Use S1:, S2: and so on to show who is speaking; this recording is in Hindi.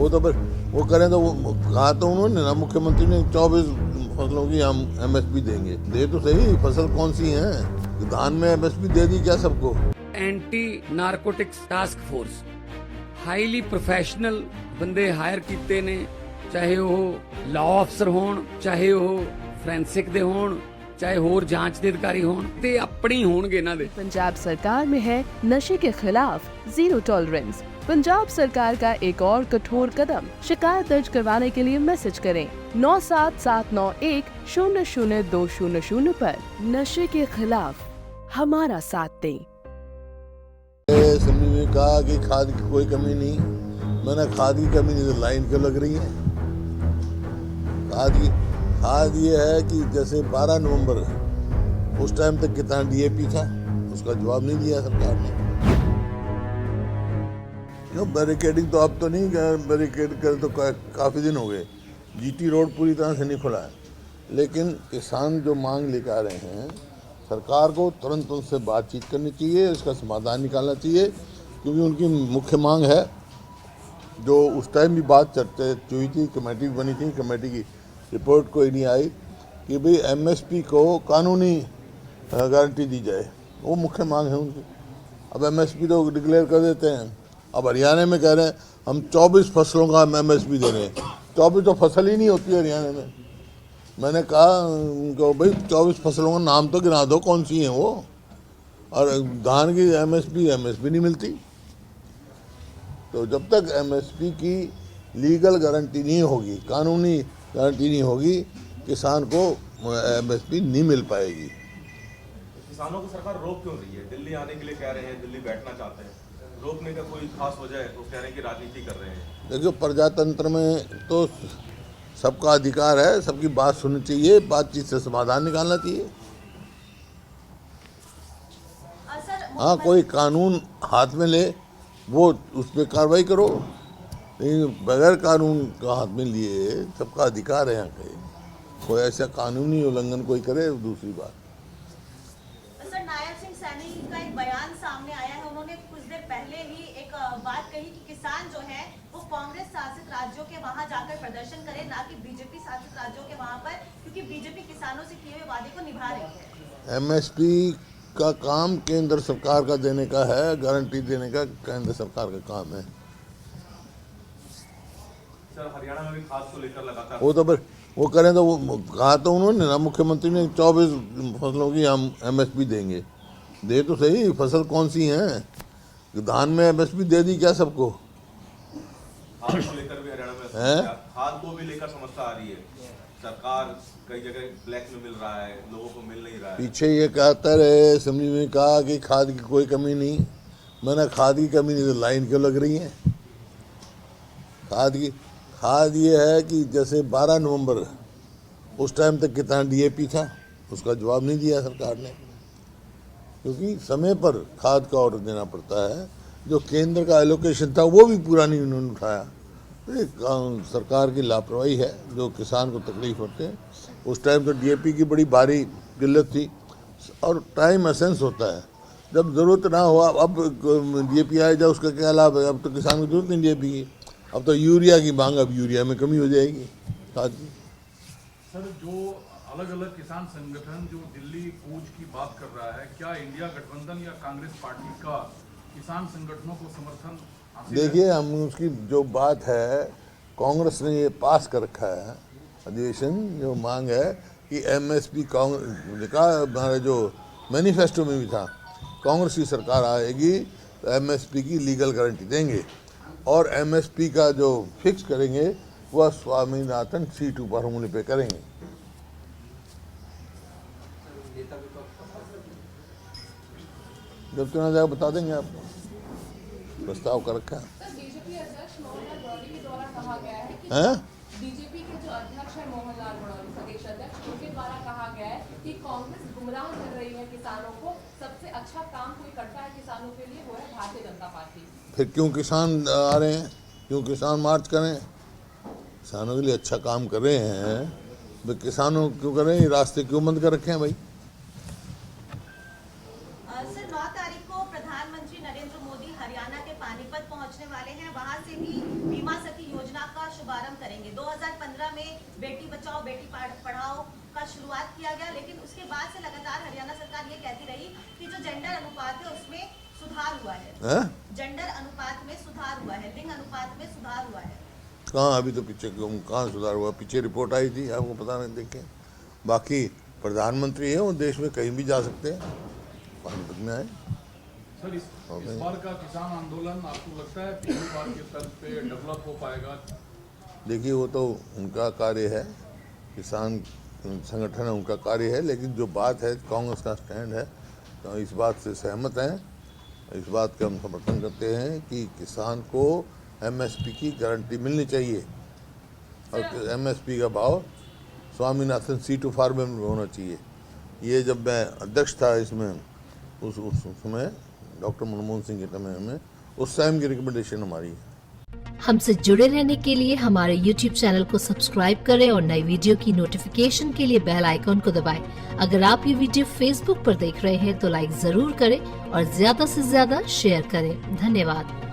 S1: वो तो बस वो करें तो वो कहा तो उन्होंने ना, मुख्यमंत्री ने 24 फसलों की हम एमएसपी देंगे। दे तो सही, फसल कौन सी है? धान में एमएसपी दे दी क्या सबको?
S2: Anti narcotics task force highly professional ਬੰਦੇ ਹਾਇਰ ਕੀਤੇ ਨੇ, ਚਾਹੇ ਉਹ ਲਾਅ ਅਫਸਰ ਹੋਣ, ਚਾਹੇ ਉਹ ਫੋਰੈਂਸਿਕ ਦੇ ਹੋਣ, चाहे होर जांच के अधिकारी हों, ते अपनी होंगे इन्हां दे।
S3: पंजाब सरकार में है नशे के खिलाफ जीरो टॉलरेंस। पंजाब सरकार का एक और कठोर कदम, शिकायत दर्ज करवाने के लिए मैसेज करें 9779100200 पर। नशे के खिलाफ हमारा साथ दें।
S1: असेंबली में कहा कि खाद की कोई कमी नहीं। मैंने खाद की कमी नहीं, तो लाइन क्यों लग रही है? खाद ये है कि जैसे 12 नवंबर उस टाइम तक कितना डीएपी था, उसका जवाब नहीं दिया सरकार ने। क्यों बैरिकेडिंग तो अब तो नहीं, बैरिकेड कर तो काफ़ी दिन हो गए। जीटी रोड पूरी तरह से नहीं खुला है, लेकिन किसान जो मांग लेकर आ रहे हैं, सरकार को तुरंत उनसे बातचीत करनी चाहिए, इसका समाधान निकालना चाहिए, क्योंकि उनकी मुख्य मांग है जो उस टाइम भी बात चर्चा हुई थी, कमेटी बनी थी, कमेटी की रिपोर्ट कोई नहीं आई कि भाई एमएसपी को कानूनी गारंटी दी जाए। वो मुख्य मांग है उनकी। अब एमएसपी तो डिक्लेयर कर देते हैं, अब हरियाणा में कह रहे हैं हम 24 फसलों का हम एमएसपी दे रहे हैं। 24 तो फसल ही नहीं होती हरियाणा में। मैंने कहा उनको भाई 24 फसलों का नाम तो गिना दो, कौन सी हैं वो? और धान की एमएसपी नहीं मिलती। तो जब तक एमएसपी की लीगल गारंटी नहीं होगी, कानूनी गारंटी नहीं होगी, किसान को एमएसपी नहीं मिल पाएगी।
S4: किसानों को सरकार रोक क्यों रही है? दिल्ली आने के लिए कह रहे हैं, दिल्ली बैठना चाहते हैं, रोकने का कोई खास वजह है? तो कह रहे हैं कि राजनीति कर रहे हैं।
S1: देखिए, प्रजातंत्र में तो सबका अधिकार है, सबकी बात सुननी चाहिए, बातचीत से समाधान निकालना चाहिए। हाँ, कोई कानून हाथ में ले, वो उस पर कार्रवाई करो, लेकिन बगैर कानून का हाथ में लिए सबका अधिकार है यहाँ पे। कोई ऐसा कानूनी उल्लंघन कोई करे, दूसरी बात।
S5: सर, नायब सिंह सैनी का एक बयान सामने आया है। उन्होंने कुछ देर पहले ही एक बात कही कि किसान जो है वो कांग्रेस शासित राज्यों के वहां जाकर प्रदर्शन करे, ना कि बीजेपी शासित राज्यों के वहां पर, क्योंकि बीजेपी किसानों से किए हुए वादे को निभा रही है।
S1: एमएसपी का काम केंद्र सरकार का देने का है, गारंटी देने का केंद्र सरकार का काम है।
S4: हरियाणा में भी खाद को लेकर लगातार
S1: वो तो बस वो करें तो वो कहा तो उन्होंने ना, मुख्यमंत्री ने 24 फसलों की हम एमएसपी देंगे। दे तो सही, फसल कौन सी है? धान में एमएसपी दे दी क्या सबको?
S4: खाद को लेकर भी हरियाणा में खाद को भी लेकर समस्या आ रही है। सरकार कई जगह ब्लैक में मिल रहा है, लोगों को मिल नहीं रहा है।
S1: पीछे ये कहता रहे, असेंबली में कहा कि खाद की कोई कमी नहीं। मैंने खाद की कमी नहीं, तो लाइन क्यों लग रही है? खाद ये है कि जैसे 12 नवंबर उस टाइम तक कितना डीएपी था, उसका जवाब नहीं दिया सरकार ने, क्योंकि समय पर खाद का ऑर्डर देना पड़ता है। जो केंद्र का एलोकेशन था वो भी पूरा नहीं उन्होंने उठाया। तो ये सरकार की लापरवाही है, जो किसान को तकलीफ होते हैं। उस टाइम तो डीएपी की बड़ी भारी किल्लत थी, और टाइम एसेंस होता है। जब ज़रूरत ना हो, अब डीएपी आए जाए, उसका क्या लाभ है? अब तो किसान को जरूरत नहीं डीएपी की। अब तो यूरिया की मांग, अब यूरिया में कमी हो जाएगी खाद की।
S6: सर, जो अलग अलग किसान संगठन जो दिल्ली कूच की बात कर रहा है, क्या इंडिया गठबंधन या कांग्रेस पार्टी का किसान संगठनों को समर्थन हासिल है? देखिए,
S1: हम उसकी जो बात है, कांग्रेस ने ये पास कर रखा है अधिवेशन, जो मांग है कि एमएसपी, कांग्रेस का हमारे जो मैनिफेस्टो में भी था, कांग्रेस की सरकार आएगी तो एमएसपी की लीगल गारंटी देंगे, और एमएसपी का जो फिक्स करेंगे वह स्वामीनाथन C2 फॉर्मूले पे करेंगे। जब चुना जाएगा बता देंगे आपको, प्रस्ताव कर रखा है।
S7: बीजेपी अध्यक्ष मोहनलाल बड़ौली के द्वारा कहा गया है कि बीजेपी के जो अध्यक्ष है मोहनलाल बड़ौली, प्रदेश अध्यक्ष, उनके द्वारा कहा गया है कि कांग्रेस गुमराह कर रही है किसानों को। सबसे अच्छा काम कोई करता है किसानों के लिए, वो है भारतीय जनता पार्टी।
S1: फिर क्यों किसान आ रहे हैं? क्यों किसान मार्च करें? किसानों के लिए अच्छा काम कर रहे हैं, तो किसानों क्यों कर रहे हैं? रास्ते क्यों बंद कर रखे हैं भाई?
S5: सर, 9 तारीख को प्रधानमंत्री नरेंद्र मोदी हरियाणा के पानीपत पहुंचने वाले हैं। वहां से भी बीमा सखी योजना शुभारंभ करेंगे। 2015 में बेटी बचाओ बेटी पढ़ाओ का शुरुआत किया गया, लेकिन उसके बाद से लगातार हरियाणा सरकार ये कहती रही कि जो जेंडर अनुपात है उसमें सुधार हुआ है। जेंडर अनुपात में सुधार हुआ है, लिंग अनुपात में सुधार हुआ है।
S1: कहाँ अभी तो पीछे कहाँ सुधार हुआ? पीछे रिपोर्ट आई थी, आपको पता नहीं, देखे। बाकी प्रधानमंत्री है, वो देश में कहीं भी जा सकते हैं, पानीपत में आए।
S6: सर इस बार का किसान आंदोलन आपको लगता है पिछली बार के तर्ज पे डेवलप हो पाएगा?
S1: देखिए वो तो उनका कार्य है, किसान संगठन है, उनका कार्य है, लेकिन जो बात है कांग्रेस का स्टैंड है, तो इस बात से सहमत हैं, इस बात का हम समर्थन करते हैं कि किसान को एमएसपी की गारंटी मिलनी चाहिए और एमएसपी का भाव स्वामीनाथन सीट टू फार्मर में होना चाहिए। ये जब मैं अध्यक्ष था इसमें उस समय डॉक्टर मनमोहन सिंह के समय में, उस टाइम की रिकमेंडेशन हमारी है।
S8: हमसे जुड़े रहने के लिए हमारे YouTube चैनल को सब्सक्राइब करें और नई वीडियो की नोटिफिकेशन के लिए बेल आइकॉन को दबाएं। अगर आप ये वीडियो Facebook पर देख रहे हैं तो लाइक जरूर करें और ज्यादा से ज्यादा शेयर करें। धन्यवाद।